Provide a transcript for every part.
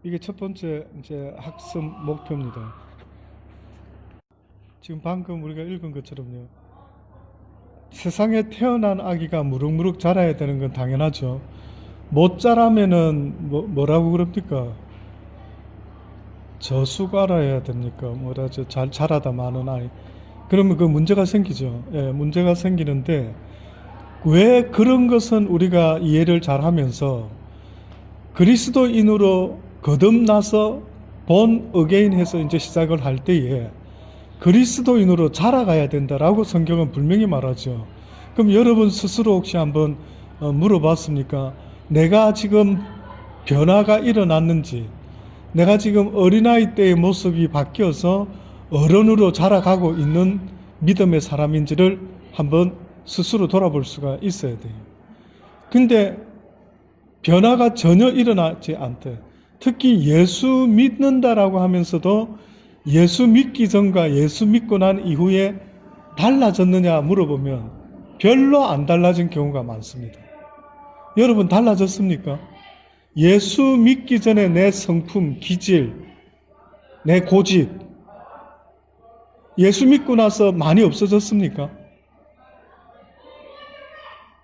이게 첫 번째 이제 학습 목표입니다. 지금 방금 우리가 읽은 것처럼요. 세상에 태어난 아기가 무럭무럭 자라야 되는 건 당연하죠. 못 자라면은 뭐라고 그럽니까? 저수가라 해야 됩니까? 뭐라죠? 잘 자라다 마는 아이. 그러면 그 문제가 생기죠. 예, 문제가 생기는데 왜 그런 것은 우리가 이해를 잘 하면서 그리스도인으로 거듭나서 본 어게인해서 이제 시작을 할 때에 그리스도인으로 자라가야 된다라고 성경은 분명히 말하죠. 그럼 여러분 스스로 혹시 한번 물어봤습니까? 내가 지금 변화가 일어났는지, 내가 지금 어린아이 때의 모습이 바뀌어서 어른으로 자라가고 있는 믿음의 사람인지를 한번 스스로 돌아볼 수가 있어야 돼요. 근데 변화가 전혀 일어나지 않대. 특히 예수 믿는다라고 하면서도 예수 믿기 전과 예수 믿고 난 이후에 달라졌느냐 물어보면 별로 안 달라진 경우가 많습니다. 여러분 달라졌습니까? 예수 믿기 전에 내 성품, 기질, 내 고집, 예수 믿고 나서 많이 없어졌습니까?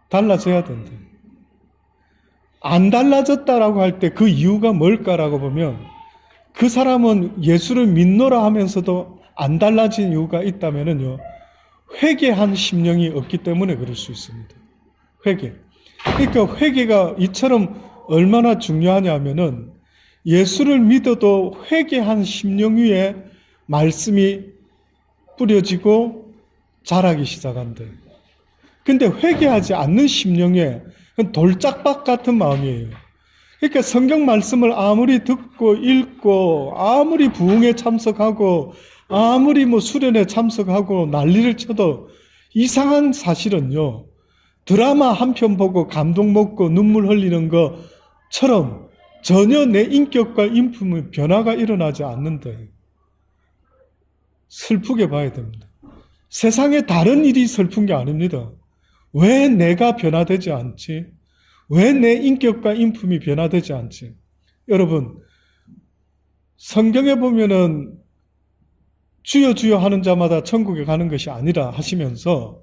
달라져야 된대. 안 달라졌다라고 할 때 그 이유가 뭘까라고 보면 그 사람은 예수를 믿노라 하면서도 안 달라진 이유가 있다면요. 회개한 심령이 없기 때문에 그럴 수 있습니다. 회개. 그러니까 회개가 이처럼 얼마나 중요하냐 하면은 예수를 믿어도 회개한 심령 위에 말씀이 뿌려지고 자라기 시작한대. 근데 회개하지 않는 심령에 돌짝박 같은 마음이에요. 그러니까 성경 말씀을 아무리 듣고 읽고 아무리 부흥에 참석하고 아무리 수련에 참석하고 난리를 쳐도 이상한 사실은요. 드라마 한 편 보고 감동 먹고 눈물 흘리는 것처럼 전혀 내 인격과 인품의 변화가 일어나지 않는데 슬프게 봐야 됩니다. 세상에 다른 일이 슬픈 게 아닙니다. 왜 내가 변화되지 않지? 왜 내 인격과 인품이 변화되지 않지? 여러분, 성경에 보면은 주여 주여 하는 자마다 천국에 가는 것이 아니라 하시면서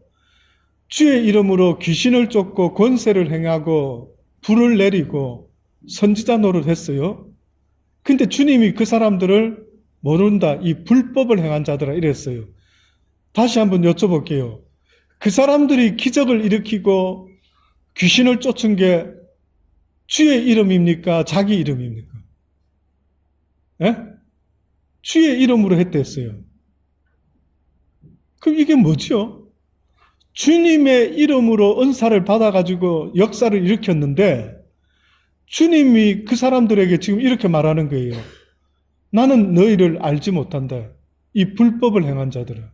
주의 이름으로 귀신을 쫓고 권세를 행하고 불을 내리고 선지자 노릇했어요. 근데 주님이 그 사람들을 모른다. 이 불법을 행한 자들아 이랬어요. 다시 한번 여쭤볼게요. 그 사람들이 기적을 일으키고 귀신을 쫓은 게 주의 이름입니까? 자기 이름입니까? 예? 주의 이름으로 했댔어요. 그럼 이게 뭐죠? 주님의 이름으로 은사를 받아가지고 역사를 일으켰는데 주님이 그 사람들에게 지금 이렇게 말하는 거예요. 나는 너희를 알지 못한다. 이 불법을 행한 자들아.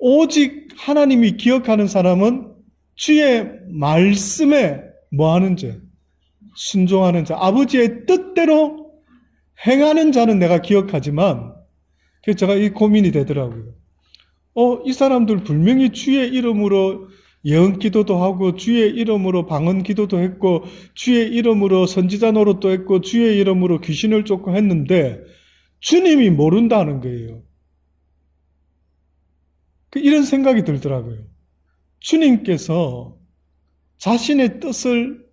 오직 하나님이 기억하는 사람은 주의 말씀에 뭐 하는 자? 순종하는 자. 아버지의 뜻대로 행하는 자는 내가 기억하지만 그래서 제가 이 고민이 되더라고요. 이 사람들 분명히 주의 이름으로 예언 기도도 하고 주의 이름으로 방언 기도도 했고 주의 이름으로 선지자 노릇도 했고 주의 이름으로 귀신을 쫓고 했는데 주님이 모른다는 거예요. 이런 생각이 들더라고요. 주님께서 자신의 뜻을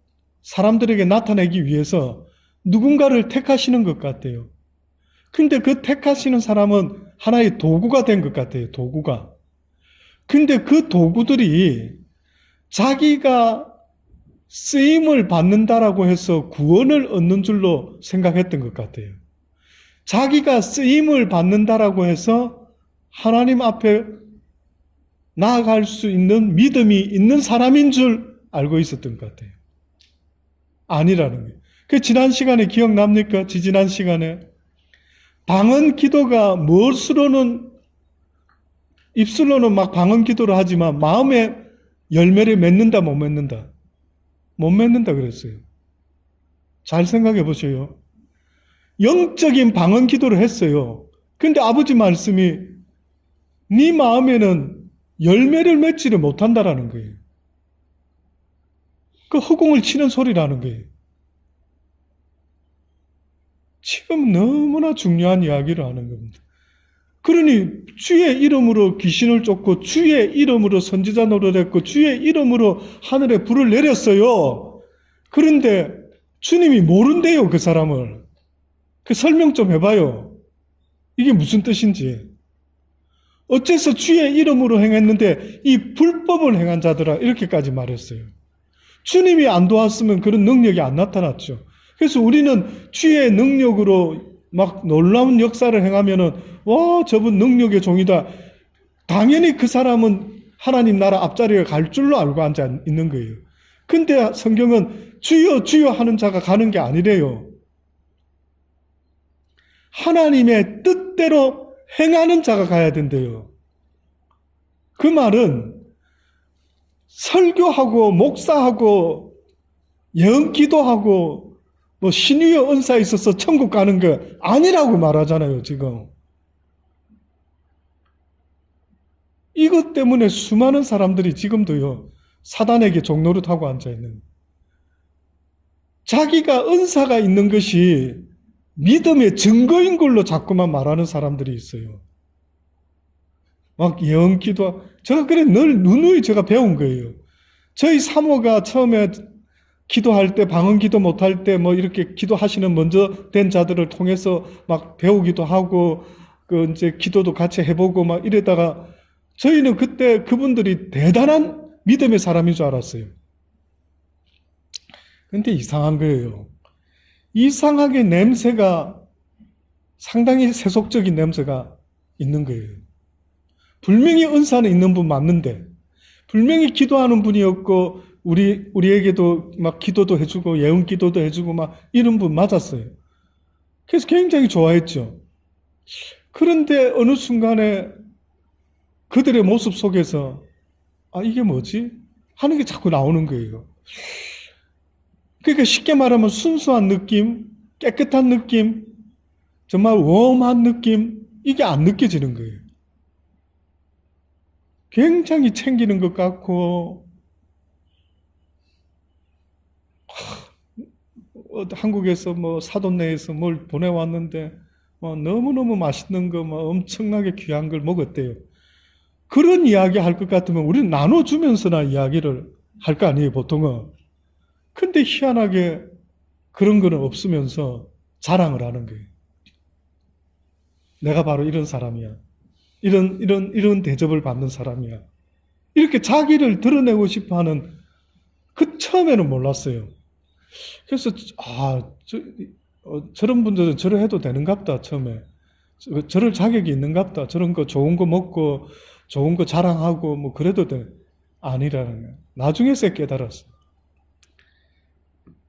사람들에게 나타내기 위해서 누군가를 택하시는 것 같아요. 근데 그 택하시는 사람은 하나의 도구가 된 것 같아요. 도구가. 근데 그 도구들이 자기가 쓰임을 받는다라고 해서 구원을 얻는 줄로 생각했던 것 같아요. 자기가 쓰임을 받는다라고 해서 하나님 앞에 나아갈 수 있는 믿음이 있는 사람인 줄 알고 있었던 것 같아요. 아니라는 거예요. 그 지난 시간에 기억납니까? 지지난 시간에 방언 기도가 무엇으로는 입술로는 막 방언 기도를 하지만 마음에 열매를 맺는다 못 맺는다? 못 맺는다 그랬어요. 잘 생각해 보세요. 영적인 방언 기도를 했어요. 근데 아버지 말씀이 네 마음에는 열매를 맺지를 못한다라는 거예요. 그 허공을 치는 소리라는 거예요. 지금 너무나 중요한 이야기를 하는 겁니다. 그러니 주의 이름으로 귀신을 쫓고 주의 이름으로 선지자 노릇했고 주의 이름으로 하늘에 불을 내렸어요. 그런데 주님이 모른대요, 그 사람을. 그 설명 좀 해봐요. 이게 무슨 뜻인지. 어째서 주의 이름으로 행했는데 이 불법을 행한 자들아, 이렇게까지 말했어요. 주님이 안 도왔으면 그런 능력이 안 나타났죠. 그래서 우리는 주의 능력으로 막 놀라운 역사를 행하면은 와, 저분 능력의 종이다. 당연히 그 사람은 하나님 나라 앞자리에 갈 줄로 알고 앉아 있는 거예요. 근데 성경은 주여 주여 하는 자가 가는 게 아니래요. 하나님의 뜻대로 행하는 자가 가야 된대요. 그 말은 설교하고 목사하고 예언 기도하고 뭐 신유의 은사에 있어서 천국 가는 거 아니라고 말하잖아요, 지금. 이것 때문에 수많은 사람들이 지금도요, 사단에게 종노릇하고 앉아있는, 자기가 은사가 있는 것이 믿음의 증거인 걸로 자꾸만 말하는 사람들이 있어요. 막 예언 기도, 제가 그래 늘 누누이 제가 배운 거예요. 저희 사모가 처음에 기도할 때, 방언 기도 못할 때 뭐 이렇게 기도하시는 먼저 된 자들을 통해서 막 배우기도 하고, 그 이제 기도도 같이 해보고 막 이러다가 저희는 그때 그분들이 대단한 믿음의 사람인 줄 알았어요. 근데 이상한 거예요. 이상하게 냄새가 상당히 세속적인 냄새가 있는 거예요. 분명히 은사는 있는 분 맞는데, 분명히 기도하는 분이었고, 우리에게도 막 기도도 해주고, 예언 기도도 해주고, 막 이런 분 맞았어요. 그래서 굉장히 좋아했죠. 그런데 어느 순간에 그들의 모습 속에서, 아, 이게 뭐지? 하는 게 자꾸 나오는 거예요. 그러니까 쉽게 말하면 순수한 느낌, 깨끗한 느낌, 정말 웜한 느낌, 이게 안 느껴지는 거예요. 굉장히 챙기는 것 같고, 한국에서 뭐 사돈네에서 뭘 보내왔는데 너무너무 맛있는 거, 엄청나게 귀한 걸 먹었대요. 그런 이야기 할 것 같으면 우리는 나눠주면서나 이야기를 할 거 아니에요, 보통은. 근데 희한하게 그런 거는 없으면서 자랑을 하는 거예요. 내가 바로 이런 사람이야. 이런 대접을 받는 사람이야. 이렇게 자기를 드러내고 싶어 하는, 그 처음에는 몰랐어요. 그래서, 저런 분들은 저래 해도 되는갑다, 처음에. 저럴 자격이 있는갑다. 저런 거 좋은 거 먹고, 좋은 거 자랑하고, 뭐, 그래도 돼. 아니라는 거예요. 나중에서 깨달았어요.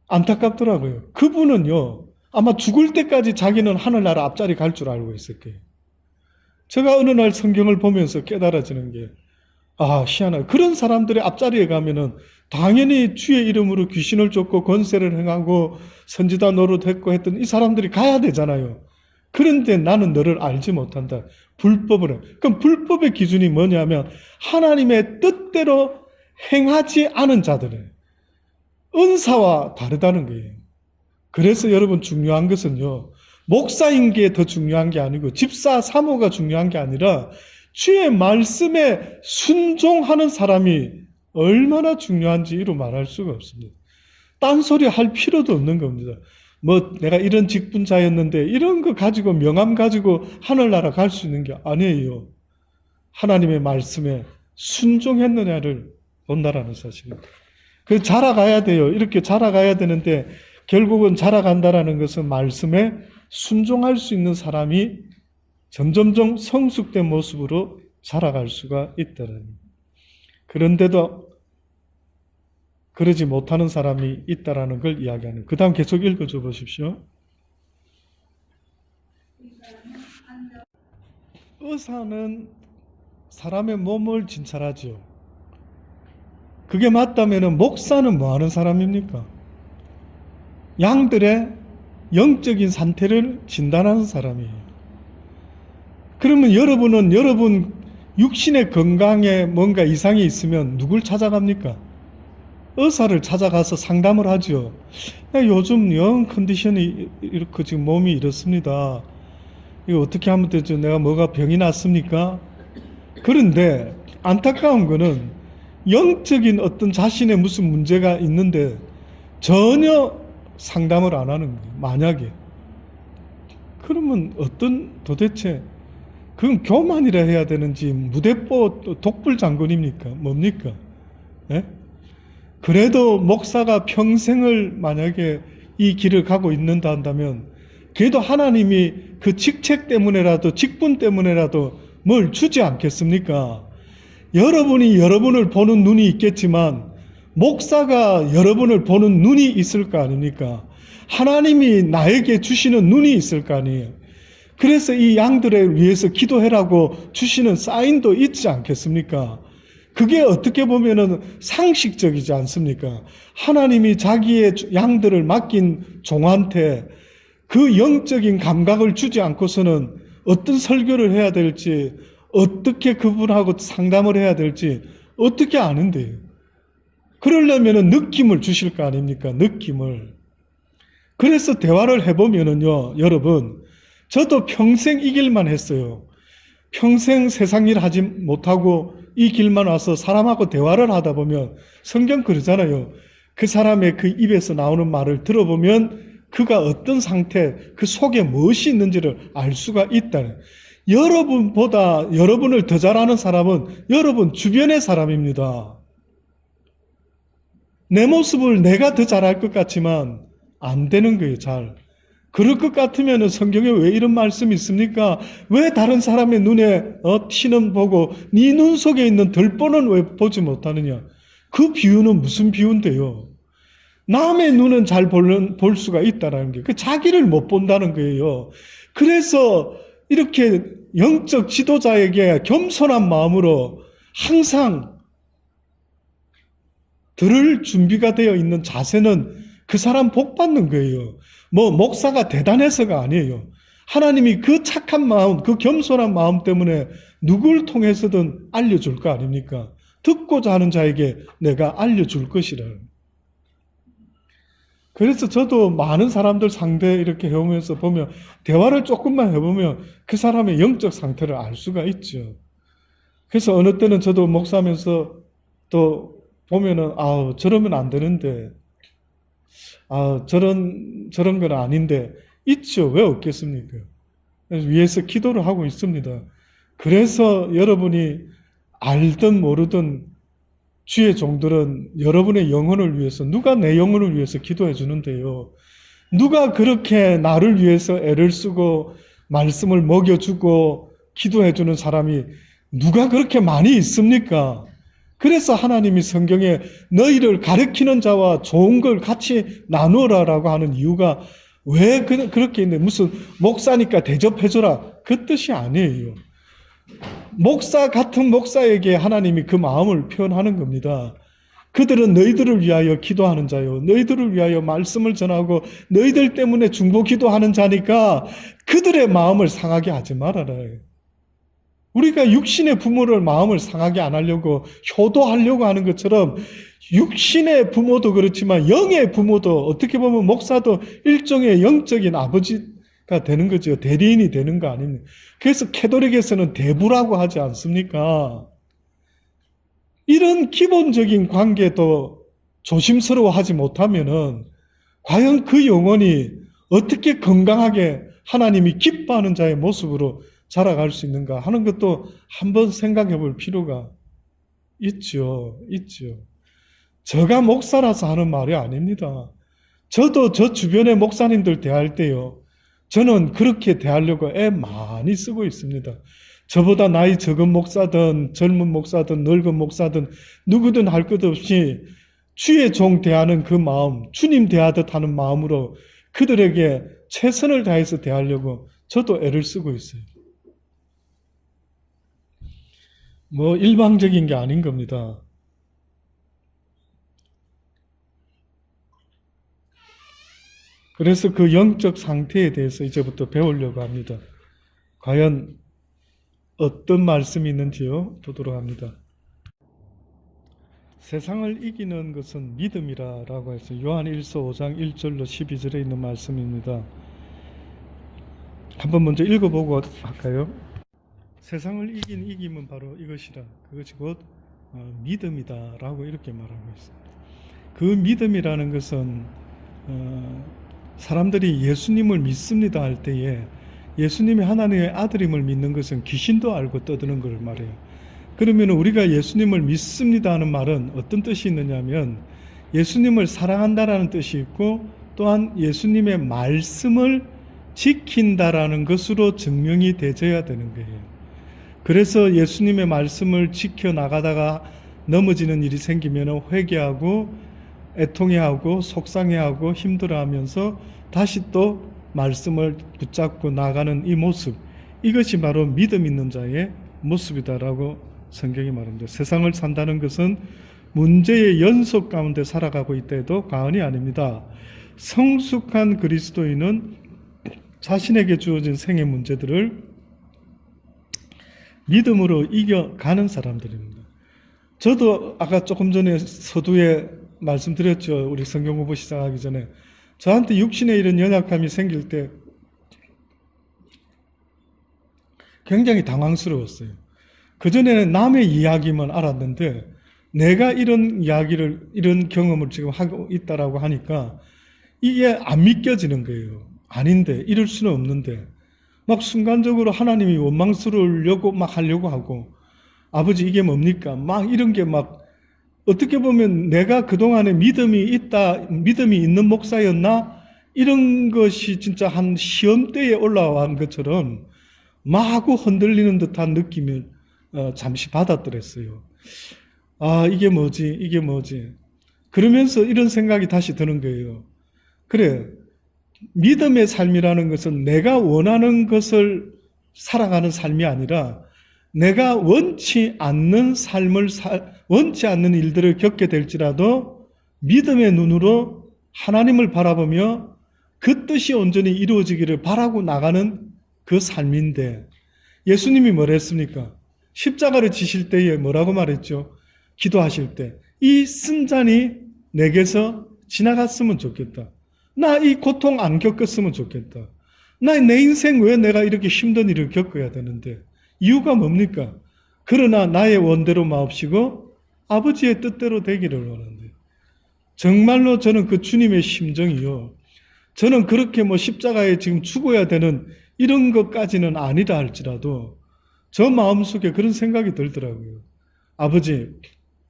안타깝더라고요. 그분은요, 아마 죽을 때까지 자기는 하늘나라 앞자리 갈 줄 알고 있을 거예요. 제가 어느 날 성경을 보면서 깨달아지는 게, 희한하다. 그런 사람들의 앞자리에 가면은 당연히 주의 이름으로 귀신을 쫓고 권세를 행하고 선지자 노릇했고 했던 이 사람들이 가야 되잖아요. 그런데 나는 너를 알지 못한다. 불법을 해. 그럼 불법의 기준이 뭐냐면 하나님의 뜻대로 행하지 않은 자들은 은사와 다르다는 거예요. 그래서 여러분 중요한 것은요, 목사인 게 더 중요한 게 아니고 집사, 사모가 중요한 게 아니라 주의 말씀에 순종하는 사람이 얼마나 중요한지 이루 말할 수가 없습니다. 딴소리 할 필요도 없는 겁니다. 뭐 내가 이런 직분자였는데 이런 거 가지고 명함 가지고 하늘나라 갈 수 있는 게 아니에요. 하나님의 말씀에 순종했느냐를 본다라는 사실입니다. 그 자라가야 돼요. 이렇게 자라가야 되는데 결국은 자라간다라는 것은 말씀에 순종할 수 있는 사람이 점점점 성숙된 모습으로 자라갈 수가 있다는. 그런데도 그러지 못하는 사람이 있다라는 걸 이야기하는. 그 다음 계속 읽어줘 보십시오. 의사는 사람의 몸을 진찰하죠. 그게 맞다면 목사는 뭐 하는 사람입니까? 양들의 영적인 상태를 진단하는 사람이에요. 그러면 여러분은 여러분 육신의 건강에 뭔가 이상이 있으면 누굴 찾아갑니까? 의사를 찾아가서 상담을 하죠. 요즘 영 컨디션이 이렇게 지금 몸이 이렇습니다. 이거 어떻게 하면 되죠? 내가 뭐가 병이 났습니까? 그런데 안타까운 거는 영적인 어떤 자신의 무슨 문제가 있는데 전혀 상담을 안 하는 거예요. 만약에. 그러면 도대체 그건 교만이라 해야 되는지 무대뽀 독불장군입니까? 뭡니까? 예? 그래도 목사가 평생을 만약에 이 길을 가고 있는다 한다면 그래도 하나님이 그 직책 때문에라도 직분 때문에라도 뭘 주지 않겠습니까? 여러분을 보는 눈이 있겠지만 목사가 여러분을 보는 눈이 있을 거 아닙니까? 하나님이 나에게 주시는 눈이 있을 거 아니에요. 그래서 이 양들을 위해서 기도해라고 주시는 사인도 있지 않겠습니까? 그게 어떻게 보면은 상식적이지 않습니까? 하나님이 자기의 양들을 맡긴 종한테 그 영적인 감각을 주지 않고서는 어떤 설교를 해야 될지, 어떻게 그분하고 상담을 해야 될지 어떻게 아는데요? 그러려면은 느낌을 주실 거 아닙니까? 느낌을. 그래서 대화를 해보면은요, 여러분, 저도 평생 이 길만 했어요. 평생 세상 일 하지 못하고 이 길만 와서 사람하고 대화를 하다 보면 성경 그러잖아요. 그 사람의 그 입에서 나오는 말을 들어보면 그가 어떤 상태, 그 속에 무엇이 있는지를 알 수가 있다. 여러분보다 여러분을 더 잘 아는 사람은 여러분 주변의 사람입니다. 내 모습을 내가 더 잘할 것 같지만 안 되는 거예요, 잘. 그럴 것 같으면 성경에 왜 이런 말씀이 있습니까? 왜 다른 사람의 눈에 티는 보고 네 눈 속에 있는 들보는 왜 보지 못하느냐? 그 비유는 무슨 비유인데요? 남의 눈은 잘 볼 수가 있다는 게, 그 자기를 못 본다는 거예요. 그래서 이렇게 영적 지도자에게 겸손한 마음으로 항상 들을 준비가 되어 있는 자세는 그 사람 복 받는 거예요. 목사가 대단해서가 아니에요. 하나님이 그 착한 마음, 그 겸손한 마음 때문에 누굴 통해서든 알려줄 거 아닙니까? 듣고자 하는 자에게 내가 알려줄 것이라. 그래서 저도 많은 사람들 상대 이렇게 해오면서 보면, 대화를 조금만 해보면 그 사람의 영적 상태를 알 수가 있죠. 그래서 어느 때는 저도 목사하면서 또 보면은, 저러면 안 되는데, 저런 건 아닌데, 있죠. 왜 없겠습니까? 그래서 위에서 기도를 하고 있습니다. 그래서 여러분이 알든 모르든 주의 종들은 여러분의 영혼을 위해서, 누가 내 영혼을 위해서 기도해 주는데요. 누가 그렇게 나를 위해서 애를 쓰고 말씀을 먹여주고 기도해 주는 사람이 누가 그렇게 많이 있습니까? 그래서 하나님이 성경에 너희를 가르치는 자와 좋은 걸 같이 나누어라라고 하는 이유가 왜 그렇게 있는데, 무슨 목사니까 대접해줘라 그 뜻이 아니에요. 목사 같은 목사에게 하나님이 그 마음을 표현하는 겁니다. 그들은 너희들을 위하여 기도하는 자요, 너희들을 위하여 말씀을 전하고 너희들 때문에 중보 기도하는 자니까 그들의 마음을 상하게 하지 말아라. 우리가 육신의 부모를 마음을 상하게 안 하려고 효도하려고 하는 것처럼 육신의 부모도 그렇지만 영의 부모도, 어떻게 보면 목사도 일종의 영적인 아버지가 되는 거죠. 대리인이 되는 거 아닙니까? 그래서 캐톨릭에서는 대부라고 하지 않습니까? 이런 기본적인 관계도 조심스러워하지 못하면은 과연 그 영혼이 어떻게 건강하게 하나님이 기뻐하는 자의 모습으로 자라갈 수 있는가 하는 것도 한번 생각해 볼 필요가 있죠. 제가 목사라서 하는 말이 아닙니다. 저도 저 주변의 목사님들 대할 때요, 저는 그렇게 대하려고 애 많이 쓰고 있습니다. 저보다 나이 적은 목사든 젊은 목사든 늙은 목사든 누구든 할 것 없이 주의 종 대하는 그 마음, 주님 대하듯 하는 마음으로 그들에게 최선을 다해서 대하려고 저도 애를 쓰고 있어요. 일방적인 게 아닌 겁니다. 그래서 그 영적 상태에 대해서 이제부터 배우려고 합니다. 과연 어떤 말씀이 있는지요? 보도록 합니다. 세상을 이기는 것은 믿음이라고 해서 요한 1서 5장 1절로 12절에 있는 말씀입니다. 한번 먼저 읽어보고 할까요? 세상을 이긴 이김은 바로 이것이라. 그것이 곧 믿음이다 라고 이렇게 말하고 있습니다. 그 믿음이라는 것은 사람들이 예수님을 믿습니다 할 때에 예수님이 하나님의 아들임을 믿는 것은 귀신도 알고 떠드는 걸 말해요. 그러면 우리가 예수님을 믿습니다 하는 말은 어떤 뜻이 있느냐면 예수님을 사랑한다라는 뜻이 있고 또한 예수님의 말씀을 지킨다라는 것으로 증명이 되어야 되는 거예요. 그래서 예수님의 말씀을 지켜나가다가 넘어지는 일이 생기면 회개하고 애통해하고 속상해하고 힘들어하면서 다시 또 말씀을 붙잡고 나가는 이 모습, 이것이 바로 믿음 있는 자의 모습이다라고 성경이 말합니다. 세상을 산다는 것은 문제의 연속 가운데 살아가고 있다 해도 과언이 아닙니다. 성숙한 그리스도인은 자신에게 주어진 생의 문제들을 믿음으로 이겨가는 사람들입니다. 저도 아까 조금 전에 서두에 말씀드렸죠. 우리 성경 공부 시작하기 전에 저한테 육신에 이런 연약함이 생길 때 굉장히 당황스러웠어요. 그전에는 남의 이야기만 알았는데 내가 이런 이야기를, 이런 경험을 지금 하고 있다라고 하니까 이게 안 믿겨지는 거예요. 아닌데, 이럴 수는 없는데 막 순간적으로 하나님이 원망스러우려고 막 하려고 하고 아버지 이게 뭡니까? 막 이런 게 막 어떻게 보면 내가 그동안에 믿음이 있는 목사였나? 이런 것이 진짜 한 시험대에 올라온 것처럼 마구 흔들리는 듯한 느낌을 잠시 받았더랬어요. 아, 이게 뭐지? 그러면서 이런 생각이 다시 드는 거예요. 그래, 믿음의 삶이라는 것은 내가 원하는 것을 살아가는 삶이 아니라 내가 원치 않는 원치 않는 일들을 겪게 될지라도 믿음의 눈으로 하나님을 바라보며 그 뜻이 온전히 이루어지기를 바라고 나가는 그 삶인데 예수님이 뭐라 했습니까? 십자가를 지실 때에 뭐라고 말했죠? 기도하실 때 이 쓴잔이 내게서 지나갔으면 좋겠다. 나 이 고통 안 겪었으면 좋겠다. 내 인생 왜 내가 이렇게 힘든 일을 겪어야 되는데 이유가 뭡니까? 그러나 나의 원대로 마옵시고 아버지의 뜻대로 되기를 원한대. 정말로 저는 그 주님의 심정이요. 저는 그렇게 십자가에 지금 죽어야 되는 이런 것까지는 아니다 할지라도 저 마음속에 그런 생각이 들더라고요. 아버지,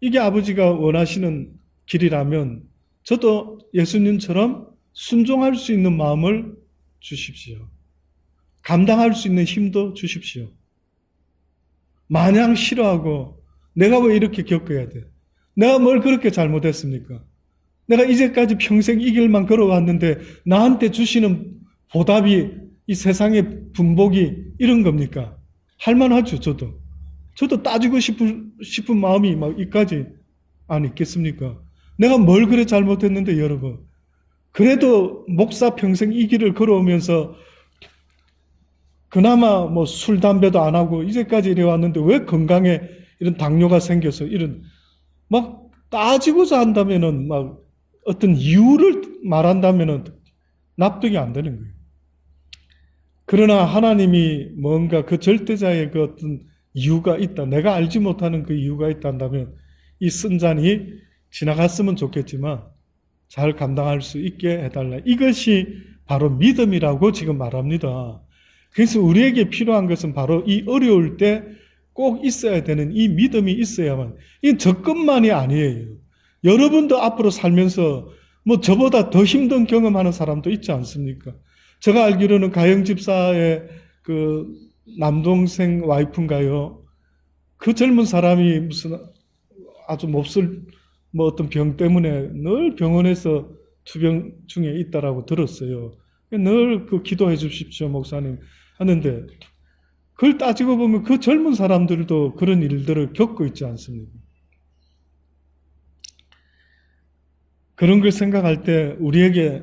이게 아버지가 원하시는 길이라면 저도 예수님처럼 순종할 수 있는 마음을 주십시오. 감당할 수 있는 힘도 주십시오. 마냥 싫어하고 내가 왜 이렇게 겪어야 돼? 내가 뭘 그렇게 잘못했습니까? 내가 이제까지 평생 이 길만 걸어왔는데 나한테 주시는 보답이 이 세상의 분복이 이런 겁니까? 할만하죠, 저도. 저도 따지고 싶은 마음이 막 이까지 안 있겠습니까? 내가 뭘 그래 잘못했는데 여러분. 그래도 목사 평생 이 길을 걸어오면서 그나마 술, 담배도 안 하고 이제까지 이래 왔는데 왜 건강에 이런 당뇨가 생겨서 이런 막 따지고자 한다면은 막 어떤 이유를 말한다면은 납득이 안 되는 거예요. 그러나 하나님이 뭔가 그 절대자의 그 어떤 이유가 있다. 내가 알지 못하는 그 이유가 있다 한다면 이 쓴 잔이 지나갔으면 좋겠지만 잘 감당할 수 있게 해달라. 이것이 바로 믿음이라고 지금 말합니다. 그래서 우리에게 필요한 것은 바로 이 어려울 때 꼭 있어야 되는 이 믿음이 있어야만. 이건 저 것만이 아니에요. 여러분도 앞으로 살면서 저보다 더 힘든 경험하는 사람도 있지 않습니까? 제가 알기로는 가영 집사의 그 남동생 와이프인가요? 그 젊은 사람이 무슨 아주 몹쓸 어떤 병 때문에 늘 병원에서 투병 중에 있다라고 들었어요. 늘 그 기도해 주십시오, 목사님 하는데 그걸 따지고 보면 그 젊은 사람들도 그런 일들을 겪고 있지 않습니까? 그런 걸 생각할 때 우리에게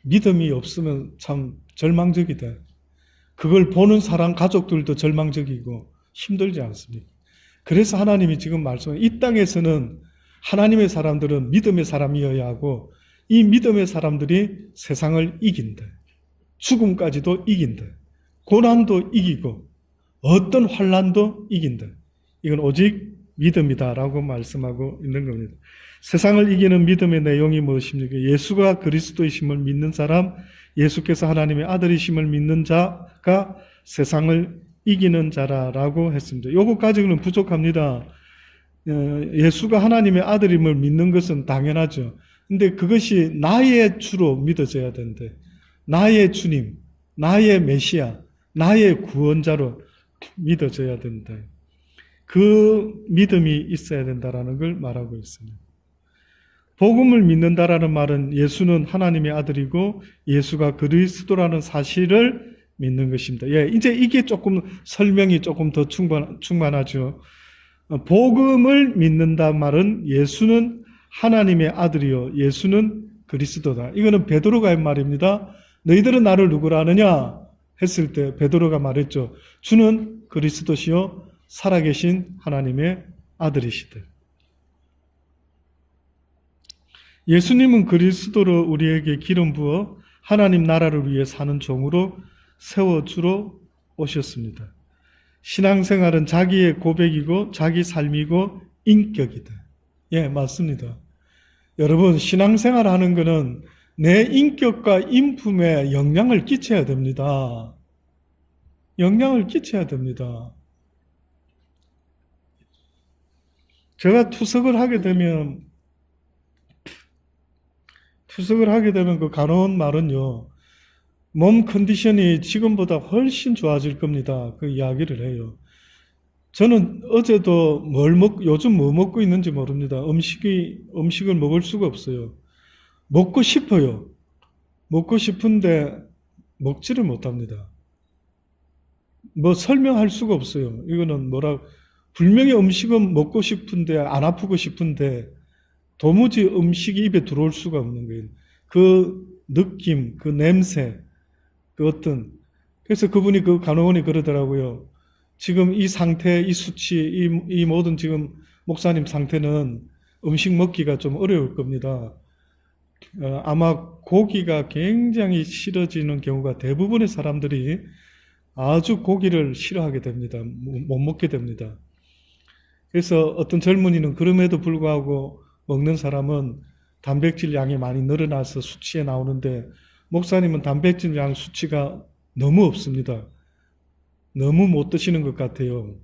믿음이 없으면 참 절망적이다. 그걸 보는 사람, 가족들도 절망적이고 힘들지 않습니까? 그래서 하나님이 지금 말씀하신 이 땅에서는 하나님의 사람들은 믿음의 사람이어야 하고 이 믿음의 사람들이 세상을 이긴다. 죽음까지도 이긴다. 고난도 이기고 어떤 환난도 이긴다. 이건 오직 믿음이다라고 말씀하고 있는 겁니다. 세상을 이기는 믿음의 내용이 무엇입니까? 예수가 그리스도이심을 믿는 사람, 예수께서 하나님의 아들이심을 믿는 자가 세상을 이기는 자라고 했습니다. 요거 가지고는 부족합니다. 예수가 하나님의 아들임을 믿는 것은 당연하죠. 근데 그것이 나의 주로 믿어져야 되는데, 나의 주님, 나의 메시아, 나의 구원자로 믿어져야 된다. 그 믿음이 있어야 된다라는 걸 말하고 있습니다. 복음을 믿는다라는 말은 예수는 하나님의 아들이고 예수가 그리스도라는 사실을 믿는 것입니다. 이제 이게 조금 설명이 조금 더 충만하죠. 복음을 믿는다 말은 예수는 하나님의 아들이요 예수는 그리스도다. 이거는 베드로가 한 말입니다. 너희들은 나를 누구라 하느냐 했을 때 베드로가 말했죠. 주는 그리스도시요 살아계신 하나님의 아들이시다. 예수님은 그리스도로 우리에게 기름 부어 하나님 나라를 위해 사는 종으로 세워주러 오셨습니다. 신앙생활은 자기의 고백이고 자기 삶이고 인격이다. 맞습니다. 여러분, 신앙생활 하는 것은 내 인격과 인품에 영향을 끼쳐야 됩니다. 영향을 끼쳐야 됩니다. 제가 투석을 하게 되면 그 간호원 말은요, 몸 컨디션이 지금보다 훨씬 좋아질 겁니다. 그 이야기를 해요. 저는 어제도 요즘 뭐 먹고 있는지 모릅니다. 음식을 먹을 수가 없어요. 먹고 싶어요. 먹고 싶은데 먹지를 못합니다. 뭐 설명할 수가 없어요. 이거는 분명히 음식은 먹고 싶은데, 안 아프고 싶은데, 도무지 음식이 입에 들어올 수가 없는 거예요. 그 느낌, 그 냄새, 그래서 그분이 그 간호원이 그러더라고요. 지금 이 상태, 이 수치, 이 모든 지금 목사님 상태는 음식 먹기가 좀 어려울 겁니다. 아마 고기가 굉장히 싫어지는 경우가 대부분의 사람들이 아주 고기를 싫어하게 됩니다. 못 먹게 됩니다. 그래서 어떤 젊은이는 그럼에도 불구하고 먹는 사람은 단백질 양이 많이 늘어나서 수치에 나오는데 목사님은 단백질 양 수치가 너무 없습니다. 너무 못 드시는 것 같아요.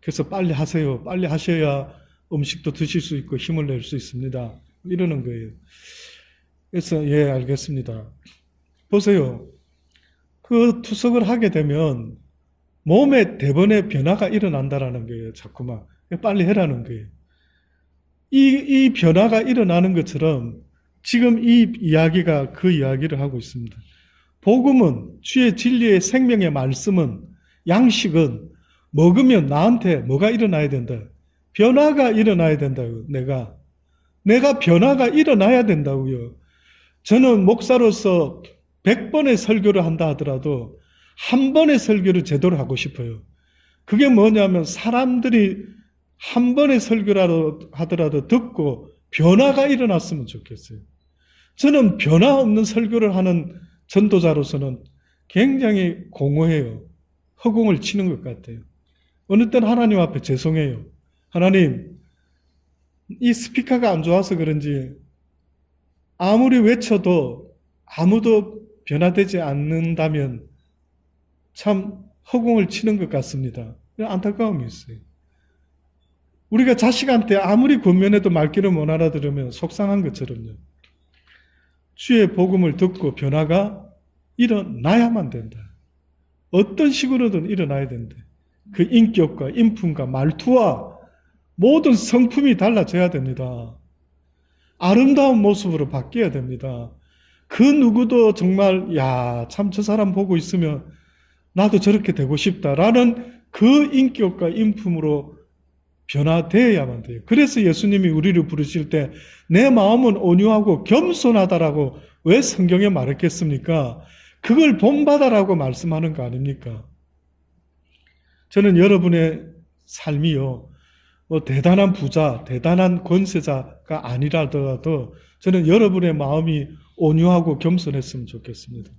그래서 빨리 하세요. 빨리 하셔야 음식도 드실 수 있고 힘을 낼 수 있습니다. 이러는 거예요. 그래서 알겠습니다. 보세요. 그 투석을 하게 되면 몸에 대번에 변화가 일어난다라는 거예요. 자꾸만. 빨리 해라는 거예요. 이 변화가 일어나는 것처럼 지금 이 이야기가 그 이야기를 하고 있습니다. 복음은, 주의 진리의 생명의 말씀은, 양식은 먹으면 나한테 뭐가 일어나야 된다? 변화가 일어나야 된다고요. 내가 변화가 일어나야 된다고요. 저는 목사로서 100번의 설교를 한다 하더라도 한 번의 설교를 제대로 하고 싶어요. 그게 뭐냐면 사람들이 한 번의 설교라도 하더라도 듣고 변화가 일어났으면 좋겠어요. 저는 변화 없는 설교를 하는 전도자로서는 굉장히 공허해요. 허공을 치는 것 같아요. 어느 때는 하나님 앞에 죄송해요. 하나님, 이 스피커가 안 좋아서 그런지 아무리 외쳐도 아무도 변화되지 않는다면 참 허공을 치는 것 같습니다. 안타까움이 있어요. 우리가 자식한테 아무리 권면해도 말귀를 못 알아들으면 속상한 것처럼요. 주의 복음을 듣고 변화가 일어나야만 된다. 어떤 식으로든 일어나야 된다. 그 인격과 인품과 말투와 모든 성품이 달라져야 됩니다. 아름다운 모습으로 바뀌어야 됩니다. 그 누구도 정말 참 저 사람 보고 있으면 나도 저렇게 되고 싶다라는 그 인격과 인품으로 변화되어야만 돼요. 그래서 예수님이 우리를 부르실 때 내 마음은 온유하고 겸손하다라고 왜 성경에 말했겠습니까? 그걸 본받아라고 말씀하는 거 아닙니까? 저는 여러분의 삶이요, 뭐 대단한 부자, 대단한 권세자가 아니라더라도 저는 여러분의 마음이 온유하고 겸손했으면 좋겠습니다.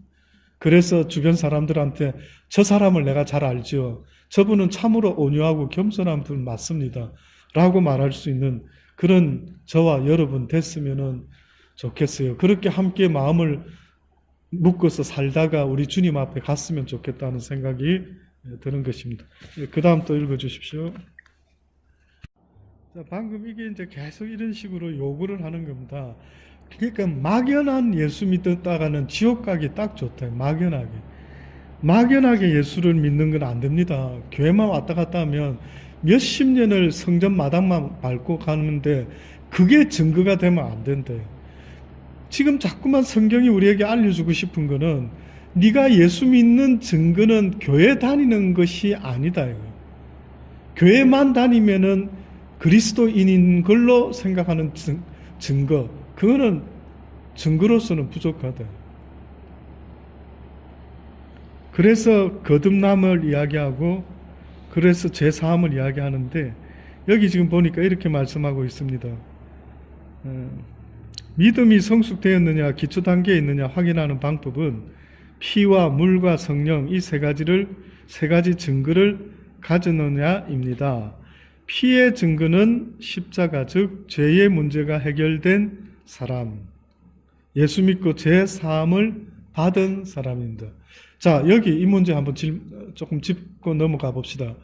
그래서 주변 사람들한테 저 사람을 내가 잘 알지요. 저분은 참으로 온유하고 겸손한 분 맞습니다. 라고 말할 수 있는 그런 저와 여러분 됐으면 좋겠어요. 그렇게 함께 마음을 묶어서 살다가 우리 주님 앞에 갔으면 좋겠다는 생각이 드는 것입니다. 그 다음 또 읽어주십시오. 자, 방금 이게 이제 계속 이런 식으로 요구를 하는 겁니다. 그러니까 막연한 예수 믿었다가는 지옥 가기 딱 좋다. 막연하게 예수를 믿는 건 안 됩니다. 교회만 왔다 갔다 하면 몇십 년을 성전 마당만 밟고 가는데 그게 증거가 되면 안 된대요. 지금 자꾸만 성경이 우리에게 알려주고 싶은 거는 네가 예수 믿는 증거는 교회 다니는 것이 아니다. 교회만 다니면은 그리스도인인 걸로 생각하는 증거, 그거는 증거로서는 부족하다. 그래서 거듭남을 이야기하고 그래서 제사함을 이야기하는데 여기 지금 보니까 이렇게 말씀하고 있습니다. 믿음이 성숙되었느냐 기초 단계에 있느냐 확인하는 방법은 피와 물과 성령 이 세 가지 증거를 가졌느냐입니다. 피의 증거는 십자가 즉 죄의 문제가 해결된 사람, 예수 믿고 죄 사함을 받은 사람입니다. 자, 여기 이 문제 한번 조금 짚고 넘어가 봅시다.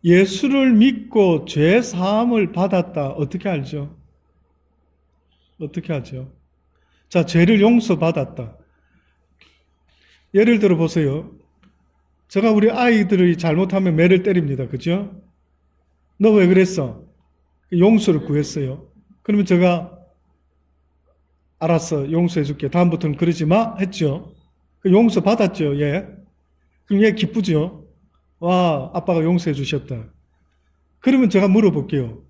예수를 믿고 죄 사함을 받았다. 어떻게 알죠? 어떻게 하죠? 자, 죄를 용서받았다. 예를 들어 보세요. 제가 우리 아이들이 잘못하면 매를 때립니다. 그죠? 너 왜 그랬어? 용서를 구했어요. 그러면 제가 알았어. 용서해 줄게. 다음부터는 그러지 마. 했죠? 용서 받았죠. 예. 그럼 얘 기쁘죠? 와, 아빠가 용서해 주셨다. 그러면 제가 물어볼게요.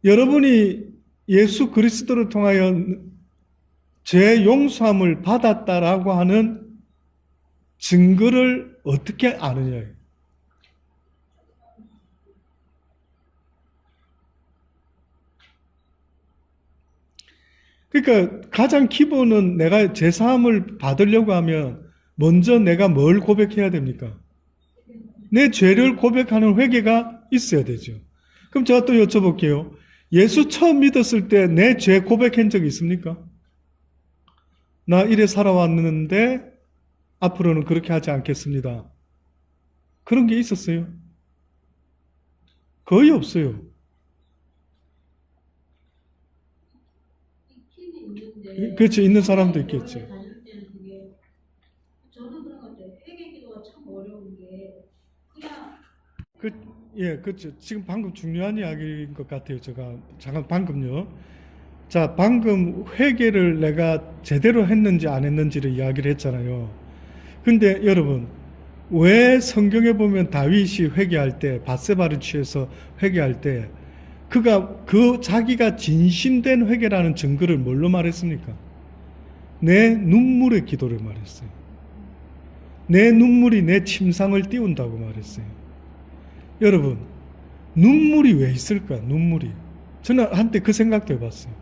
여러분이 예수 그리스도를 통하여 죄 용서함을 받았다라고 하는 증거를 어떻게 아느냐예요. 그러니까 가장 기본은 내가 제사함을 받으려고 하면 먼저 내가 뭘 고백해야 됩니까? 내 죄를 고백하는 회개가 있어야 되죠. 그럼 제가 또 여쭤볼게요. 예수 처음 믿었을 때 내 죄 고백한 적이 있습니까? 나 이래 살아왔는데 앞으로는 그렇게 하지 않겠습니다. 그런 게 있었어요? 거의 없어요. 그렇죠. 있는 사람도 있겠죠. 저는 그런 것 같아요. 회개기도가 참 어려운 게 그냥 예, 그렇죠. 지금 방금 중요한 이야기인 것 같아요. 제가 잠깐 방금요. 자, 방금 회개를 내가 제대로 했는지 안 했는지를 이야기를 했잖아요. 근데 여러분, 왜 성경에 보면 다윗이 회개할 때, 밧세바를 취해서 회개할 때 그가 자기가 진심된 회개라는 증거를 뭘로 말했습니까? 내 눈물의 기도를 말했어요. 내 눈물이 내 침상을 띄운다고 말했어요. 여러분, 눈물이 왜 있을까? 눈물이. 저는 한때 그 생각도 해봤어요.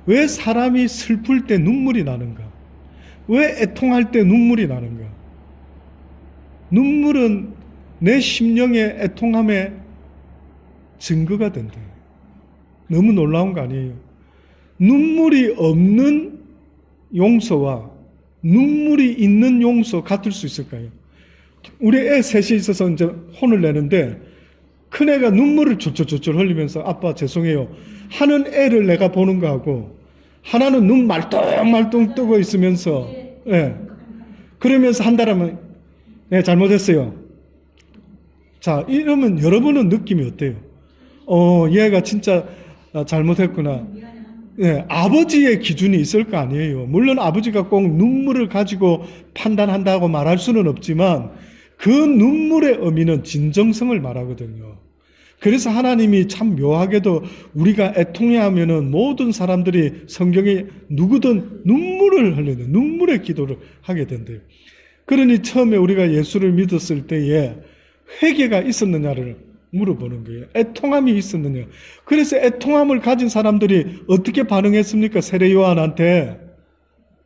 왜 사람이 슬플 때 눈물이 나는가? 왜 애통할 때 눈물이 나는가? 눈물은 내 심령의 애통함의 증거가 된다. 너무 놀라운 거 아니에요? 눈물이 없는 용서와 눈물이 있는 용서 같을 수 있을까요? 우리 애 셋이 있어서 이제 혼을 내는데 큰애가 눈물을 졸졸졸 흘리면서 아빠 죄송해요 하는 애를 내가 보는 거하고 하나는 눈 말똥말똥 뜨고 있으면서 예. 그러면서 한다라면 네, 잘못했어요. 자, 이러면 여러분은 느낌이 어때요? 얘가 진짜 잘못했구나. 네, 아버지의 기준이 있을 거 아니에요. 물론 아버지가 꼭 눈물을 가지고 판단한다고 말할 수는 없지만 그 눈물의 의미는 진정성을 말하거든요. 그래서 하나님이 참 묘하게도 우리가 애통해하면은 모든 사람들이 성경에 누구든 눈물을 흘리는 눈물의 기도를 하게 된대요. 그러니 처음에 우리가 예수를 믿었을 때에 회개가 있었느냐를 물어보는 거예요. 애통함이 있었느냐. 그래서 애통함을 가진 사람들이 어떻게 반응했습니까? 세례 요한한테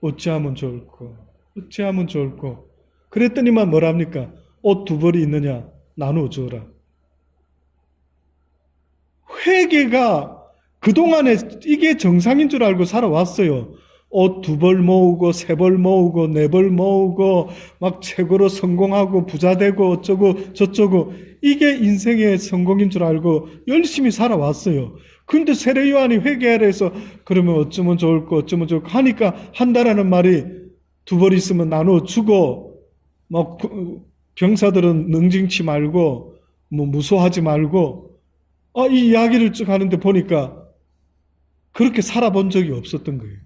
어찌하면 좋을꼬. 어찌하면 좋을꼬. 그랬더니만 뭐랍니까? 옷 두 벌이 있느냐? 나누어 주어라. 회개가 그동안에 이게 정상인 줄 알고 살아왔어요. 옷 두 벌 모으고 세 벌 모으고 네 벌 모으고 막 최고로 성공하고 부자 되고 어쩌고 저쩌고 이게 인생의 성공인 줄 알고 열심히 살아왔어요. 근데 세례 요한이 회개하라 해서 그러면 어쩌면 좋을까 어쩌면 좋을까 하니까 한다라는 말이 두 벌 있으면 나눠 주고 막 병사들은 능징치 말고 뭐 무소하지 말고 이 이야기를 쭉 하는데 보니까 그렇게 살아본 적이 없었던 거예요.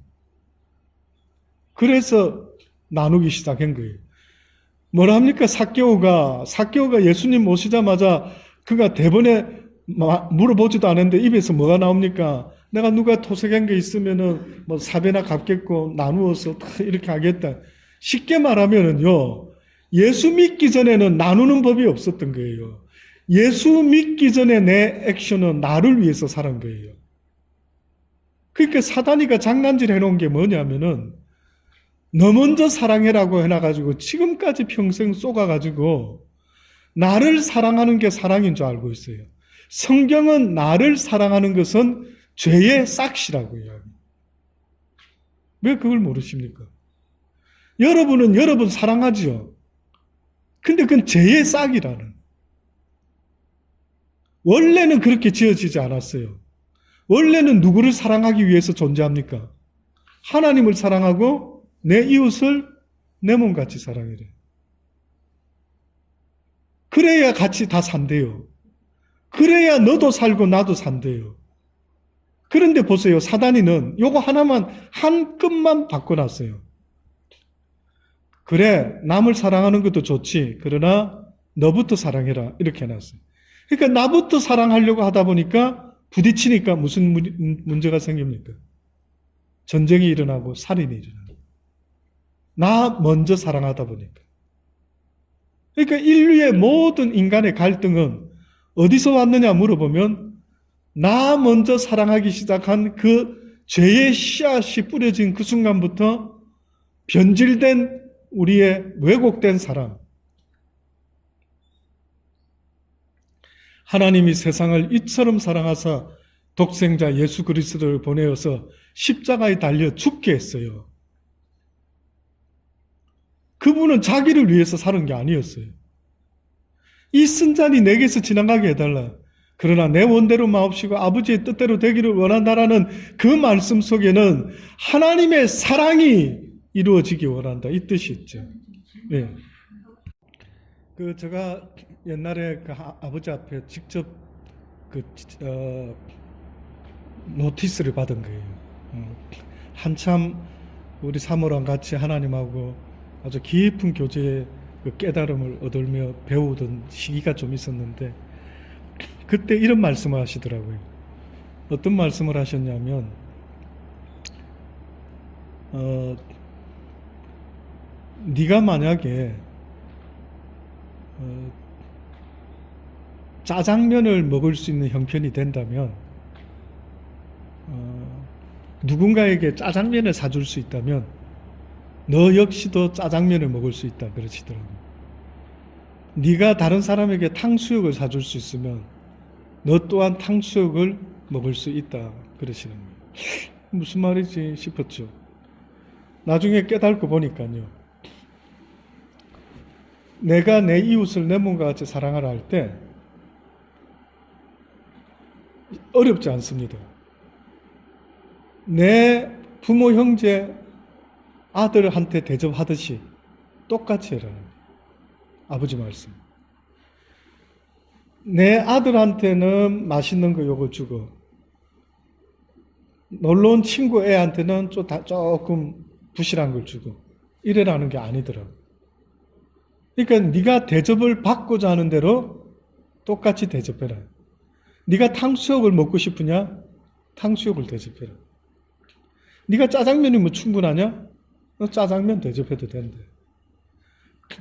그래서 나누기 시작한 거예요. 뭐라 합니까? 삭개오가 예수님 오시자마자 그가 대번에 물어보지도 않았는데 입에서 뭐가 나옵니까? 내가 누가 토색한 게 있으면은 뭐 사배나 갚겠고 나누어서 다 이렇게 하겠다. 쉽게 말하면은요, 예수 믿기 전에는 나누는 법이 없었던 거예요. 예수 믿기 전에 내 액션은 나를 위해서 살은 거예요. 그러니까 사단이가 장난질 해놓은 게 뭐냐면은 너 먼저 사랑해라고 해놔가지고 지금까지 평생 쏘가가지고 나를 사랑하는 게 사랑인 줄 알고 있어요. 성경은 나를 사랑하는 것은 죄의 싹이라고 이야기해요. 왜 그걸 모르십니까? 여러분은 여러분 사랑하지요. 근데 그건 죄의 싹이라는. 원래는 그렇게 지어지지 않았어요. 원래는 누구를 사랑하기 위해서 존재합니까? 하나님을 사랑하고 내 이웃을 내 몸같이 사랑해라. 그래야 같이 다 산대요. 그래야 너도 살고 나도 산대요. 그런데 보세요. 사단이는 요거 하나만 한 끗만 바꿔놨어요. 그래, 남을 사랑하는 것도 좋지. 그러나 너부터 사랑해라. 이렇게 해놨어요. 그러니까 나부터 사랑하려고 하다 보니까 부딪히니까 무슨 문제가 생깁니까? 전쟁이 일어나고 살인이 일어나고. 나 먼저 사랑하다 보니까. 그러니까 인류의 모든 인간의 갈등은 어디서 왔느냐 물어보면 나 먼저 사랑하기 시작한 그 죄의 씨앗이 뿌려진 그 순간부터 변질된 우리의 왜곡된 사랑. 하나님이 세상을 이처럼 사랑하사 독생자 예수 그리스도를 보내어서 십자가에 달려 죽게 했어요. 그분은 자기를 위해서 사는 게 아니었어요. 이 쓴잔이 내게서 지나가게 해달라. 그러나 내 원대로 마옵시고 아버지의 뜻대로 되기를 원한다라는 그 말씀 속에는 하나님의 사랑이 이루어지기 원한다. 이 뜻이 있죠. 네. 제가 옛날에 아버지 앞에 직접 노티스를 받은 거예요. 한참 우리 사모랑 같이 하나님하고 아주 깊은 교제의 그 깨달음을 얻으며 배우던 시기가 좀 있었는데 그때 이런 말씀을 하시더라고요. 어떤 말씀을 하셨냐면 네가 만약에 짜장면을 먹을 수 있는 형편이 된다면 누군가에게 짜장면을 사줄 수 있다면 너 역시도 짜장면을 먹을 수 있다 그러시더라고요. 네가 다른 사람에게 탕수육을 사줄 수 있으면 너 또한 탕수육을 먹을 수 있다 그러시는 거예요. 무슨 말이지 싶었죠. 나중에 깨닫고 보니까요. 내가 내 이웃을 내 몸과 같이 사랑하라 할 때 어렵지 않습니다. 내 부모, 형제, 아들한테 대접하듯이 똑같이 해라는 거예요. 아버지 말씀. 내 아들한테는 맛있는 거 요걸 주고 놀러온 친구 애한테는 조금 부실한 걸 주고 이래라는 게 아니더라고요. 그러니까 네가 대접을 받고자 하는 대로 똑같이 대접해라. 네가 탕수육을 먹고 싶으냐? 탕수육을 대접해라. 네가 짜장면이면 충분하냐? 너 짜장면 대접해도 된대.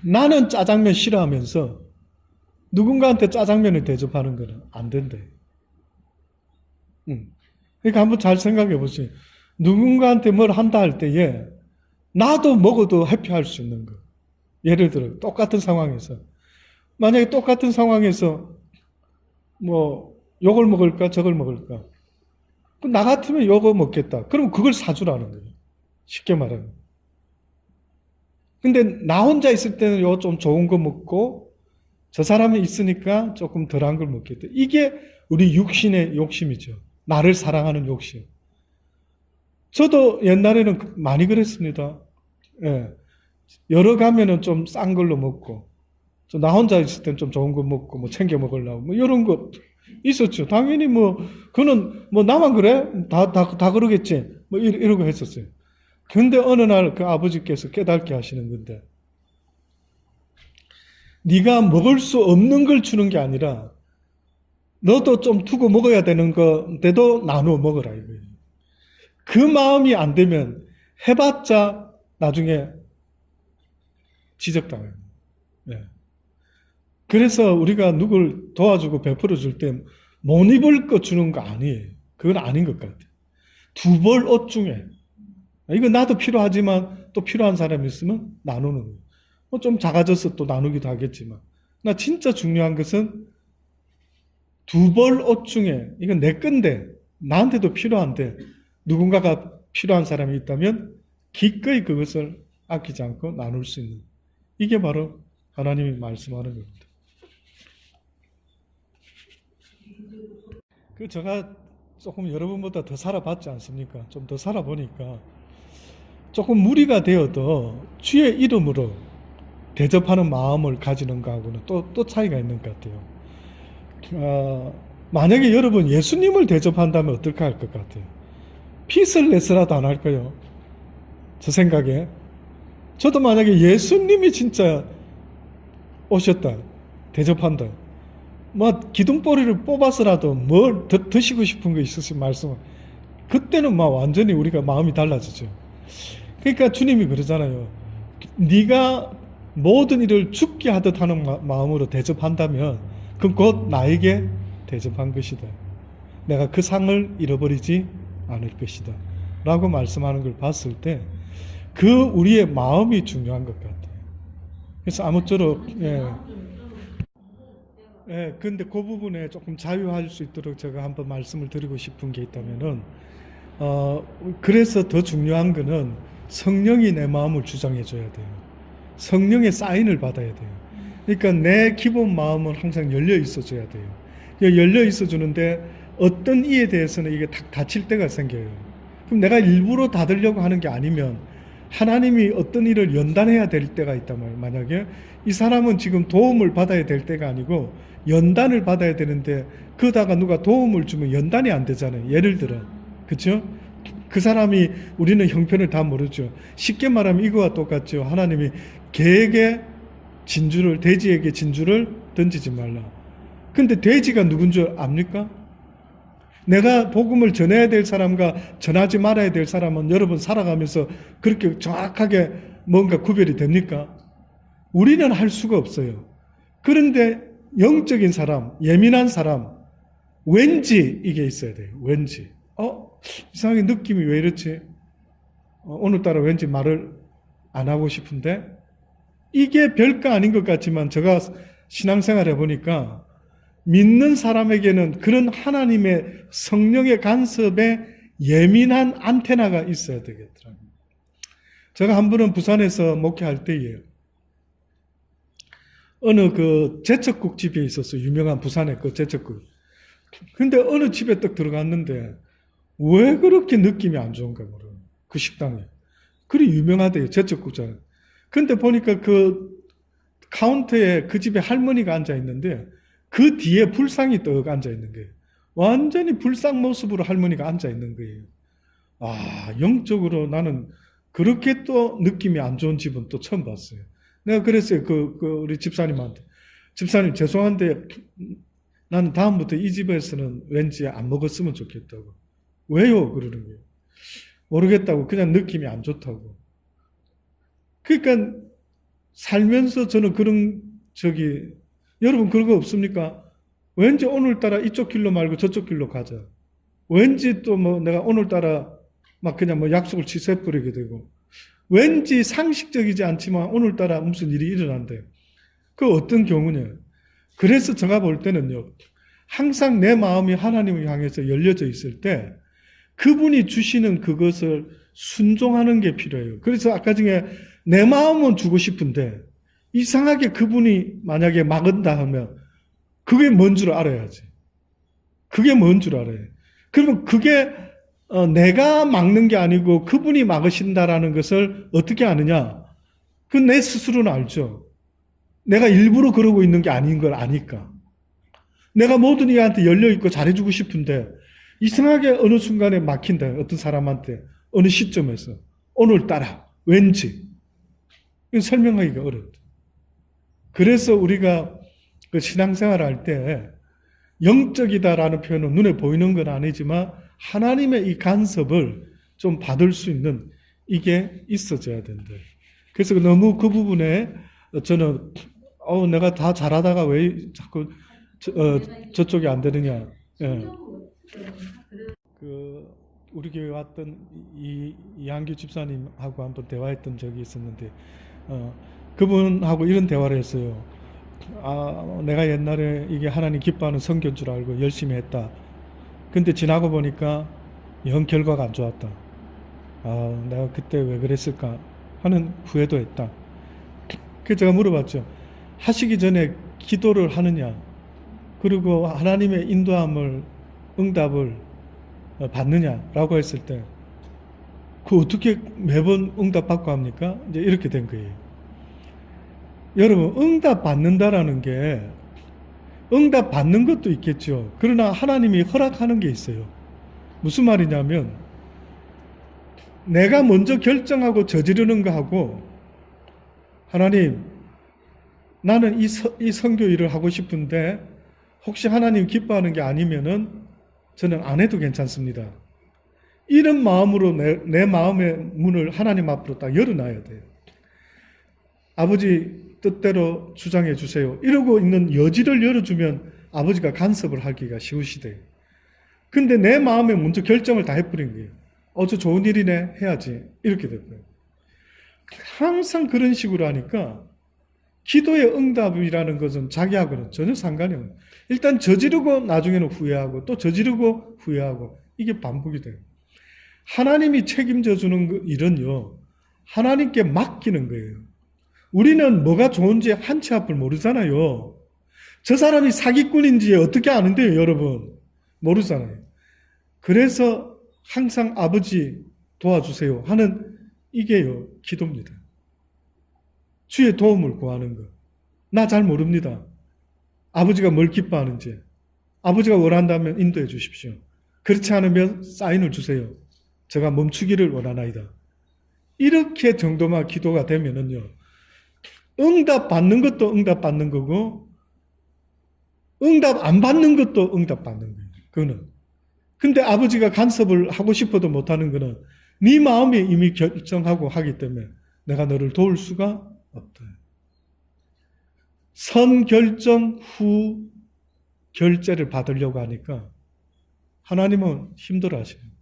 나는 짜장면 싫어하면서 누군가한테 짜장면을 대접하는 거는 안 된대. 그러니까 한번 잘 생각해 보세요. 누군가한테 뭘 한다 할 때에 나도 먹어도 해피할 수 있는 거. 예를 들어 똑같은 상황에서 만약에 똑같은 상황에서 뭐 요걸 먹을까 저걸 먹을까? 나 같으면 요거 먹겠다. 그럼 그걸 사주라는 거예요. 쉽게 말하면. 근데 나 혼자 있을 때는 요 좀 좋은 거 먹고 저 사람이 있으니까 조금 덜한 걸 먹겠다. 이게 우리 육신의 욕심이죠. 나를 사랑하는 욕심. 저도 옛날에는 많이 그랬습니다. 예. 여러 가면은 좀 싼 걸로 먹고, 나 혼자 있을 땐 좀 좋은 거 먹고, 뭐 챙겨 먹으려고, 뭐 이런 거 있었죠. 당연히 뭐, 그는 뭐 나만 그래? 다 그러겠지. 뭐 이러고 했었어요. 근데 어느 날 그 아버지께서 깨닫게 하시는 건데, 네가 먹을 수 없는 걸 주는 게 아니라, 너도 좀 두고 먹어야 되는 건데도 나누어 먹어라 이거예요. 그 마음이 안 되면 해봤자 나중에 지적당해요. 네. 그래서 우리가 누굴 도와주고 베풀어 줄 때 못 입을 거 주는 거 아니에요. 그건 아닌 것 같아요. 두 벌 옷 중에 이거 나도 필요하지만 또 필요한 사람이 있으면 나누는 거예요. 뭐 좀 작아져서 또 나누기도 하겠지만 나 진짜 중요한 것은 두 벌 옷 중에 이건 내 건데 나한테도 필요한데 누군가가 필요한 사람이 있다면 기꺼이 그것을 아끼지 않고 나눌 수 있는 이게 바로 하나님이 말씀하는 겁니다. 제가 조금 여러분보다 더 살아봤지 않습니까? 좀 더 살아보니까 조금 무리가 되어도 주의 이름으로 대접하는 마음을 가지는 거하고는 또 차이가 있는 것 같아요. 만약에 여러분 예수님을 대접한다면 어떨까 할 것 같아요. 핏을 내서라도 안 할까요? 저 생각에. 저도 만약에 예수님이 진짜 오셨다, 대접한다. 뭐 기둥뿌리를 뽑아서라도 뭘 드시고 싶은 거 있으시면 말씀. 그때는 막 완전히 우리가 마음이 달라지죠. 그러니까 주님이 그러잖아요. 네가 모든 일을 죽게 하듯 하는 마음으로 대접한다면 그건 곧 나에게 대접한 것이다. 내가 그 상을 잃어버리지 않을 것이다. 라고 말씀하는 걸 봤을 때 그 우리의 마음이 중요한 것 같아요. 그래서 아무쪼록 근데 그 부분에 조금 자유할 수 있도록 제가 한번 말씀을 드리고 싶은 게 있다면은 그래서 더 중요한 거는 성령이 내 마음을 주장해 줘야 돼요. 성령의 사인을 받아야 돼요. 그러니까 내 기본 마음은 항상 열려 있어 줘야 돼요. 열려 있어 주는데 어떤 이에 대해서는 이게 닫힐 때가 생겨요. 그럼 내가 일부러 닫으려고 하는 게 아니면 하나님이 어떤 일을 연단해야 될 때가 있단 말이에요. 만약에 이 사람은 지금 도움을 받아야 될 때가 아니고 연단을 받아야 되는데 그러다가 누가 도움을 주면 연단이 안 되잖아요. 예를 들어. 그렇죠? 그 사람이 우리는 형편을 다 모르죠. 쉽게 말하면 이거와 똑같죠. 하나님이 개에게 진주를 돼지에게 진주를 던지지 말라. 근데 돼지가 누군 줄 압니까? 내가 복음을 전해야 될 사람과 전하지 말아야 될 사람은 여러분 살아가면서 그렇게 정확하게 뭔가 구별이 됩니까? 우리는 할 수가 없어요. 그런데 영적인 사람, 예민한 사람, 왠지 이게 있어야 돼요. 왠지. 이상하게 느낌이 왜 이렇지? 오늘따라 왠지 말을 안 하고 싶은데? 이게 별거 아닌 것 같지만 제가 신앙생활 해보니까 믿는 사람에게는 그런 하나님의 성령의 간섭에 예민한 안테나가 있어야 되겠더라고요. 제가 한 번은 부산에서 목회할 때에 어느 그 제철국 집에 있었어요. 유명한 부산의 그 제철국. 근데 어느 집에 딱 들어갔는데 왜 그렇게 느낌이 안 좋은가 모르겠어요. 그 식당에. 그리 유명하대요. 제철국자는. 근데 보니까 그 카운터에 그 집에 할머니가 앉아 있는데 그 뒤에 불상이 떡 앉아 있는 거예요. 완전히 불상 모습으로 할머니가 앉아 있는 거예요. 영적으로 나는 그렇게 또 느낌이 안 좋은 집은 또 처음 봤어요. 내가 그랬어요. 우리 집사님한테. 집사님, 죄송한데 나는 다음부터 이 집에서는 왠지 안 먹었으면 좋겠다고. 왜요? 그러는 거예요. 모르겠다고. 그냥 느낌이 안 좋다고. 그러니까 살면서 저는 그런 여러분 그런 거 없습니까? 왠지 오늘따라 이쪽 길로 말고 저쪽 길로 가자. 왠지 또 뭐 내가 오늘따라 막 그냥 뭐 약속을 취소해버리게 되고, 왠지 상식적이지 않지만 오늘따라 무슨 일이 일어난대. 그 어떤 경우냐. 그래서 제가 볼 때는요, 항상 내 마음이 하나님을 향해서 열려져 있을 때 그분이 주시는 그것을 순종하는 게 필요해요. 그래서 아까 중에 내 마음은 주고 싶은데 이상하게 그분이 만약에 막은다 하면 그게 뭔 줄 알아야지. 그게 뭔 줄 알아요. 그러면 그게 내가 막는 게 아니고 그분이 막으신다라는 것을 어떻게 아느냐? 그 내 스스로는 알죠. 내가 일부러 그러고 있는 게 아닌 걸 아니까. 내가 모든 이한테 열려있고 잘해주고 싶은데 이상하게 어느 순간에 막힌다. 어떤 사람한테 어느 시점에서 오늘따라 왠지 이건 설명하기가 어렵다. 그래서 우리가 그 신앙생활 할 때 영적이다라는 표현은 눈에 보이는 건 아니지만 하나님의 이 간섭을 좀 받을 수 있는 이게 있어져야 된다. 그래서 너무 그 부분에 저는 내가 다 잘하다가 왜 자꾸 저쪽이 안 되느냐. 예. 우리 교회 왔던 이한규 집사님하고 한번 대화했던 적이 있었는데 그분하고 이런 대화를 했어요. 내가 옛날에 이게 하나님 기뻐하는 선교인 줄 알고 열심히 했다. 근데 지나고 보니까 영 결과가 안 좋았다. 내가 그때 왜 그랬을까 하는 후회도 했다. 그래서 제가 물어봤죠. 하시기 전에 기도를 하느냐, 그리고 하나님의 인도함을, 응답을 받느냐라고 했을 때, 그 어떻게 매번 응답받고 합니까? 이제 이렇게 된 거예요. 여러분, 응답 받는다라는 게, 응답 받는 것도 있겠죠. 그러나 하나님이 허락하는 게 있어요. 무슨 말이냐면, 내가 먼저 결정하고 저지르는 거하고, 하나님, 나는 이 선교 일을 하고 싶은데, 혹시 하나님 기뻐하는 게 아니면은 저는 안 해도 괜찮습니다. 이런 마음으로 내 마음의 문을 하나님 앞으로 딱 열어놔야 돼요. 아버지 뜻대로 주장해 주세요. 이러고 있는 여지를 열어주면 아버지가 간섭을 하기가 쉬우시대요. 근데 내 마음에 먼저 결정을 다 해버린 거예요. 저 좋은 일이네, 해야지. 이렇게 됐고요. 항상 그런 식으로 하니까 기도의 응답이라는 것은 자기하고는 전혀 상관이 없어요. 일단 저지르고 나중에는 후회하고 또 저지르고 후회하고 이게 반복이 돼요. 하나님이 책임져 주는 일은요, 하나님께 맡기는 거예요. 우리는 뭐가 좋은지 한 치 앞을 모르잖아요. 저 사람이 사기꾼인지 어떻게 아는데요, 여러분? 모르잖아요. 그래서 항상 아버지 도와주세요 하는 이게요, 기도입니다. 주의 도움을 구하는 것. 나 잘 모릅니다. 아버지가 뭘 기뻐하는지. 아버지가 원한다면 인도해 주십시오. 그렇지 않으면 사인을 주세요. 제가 멈추기를 원하나이다. 이렇게 정도만 기도가 되면은요, 응답 받는 것도 응답 받는 거고, 응답 안 받는 것도 응답 받는 거예요. 그거는. 근데 아버지가 간섭을 하고 싶어도 못하는 거는 네 마음이 이미 결정하고 하기 때문에 내가 너를 도울 수가 없다. 선 결정 후 결제를 받으려고 하니까 하나님은 힘들어 하시는 거예요.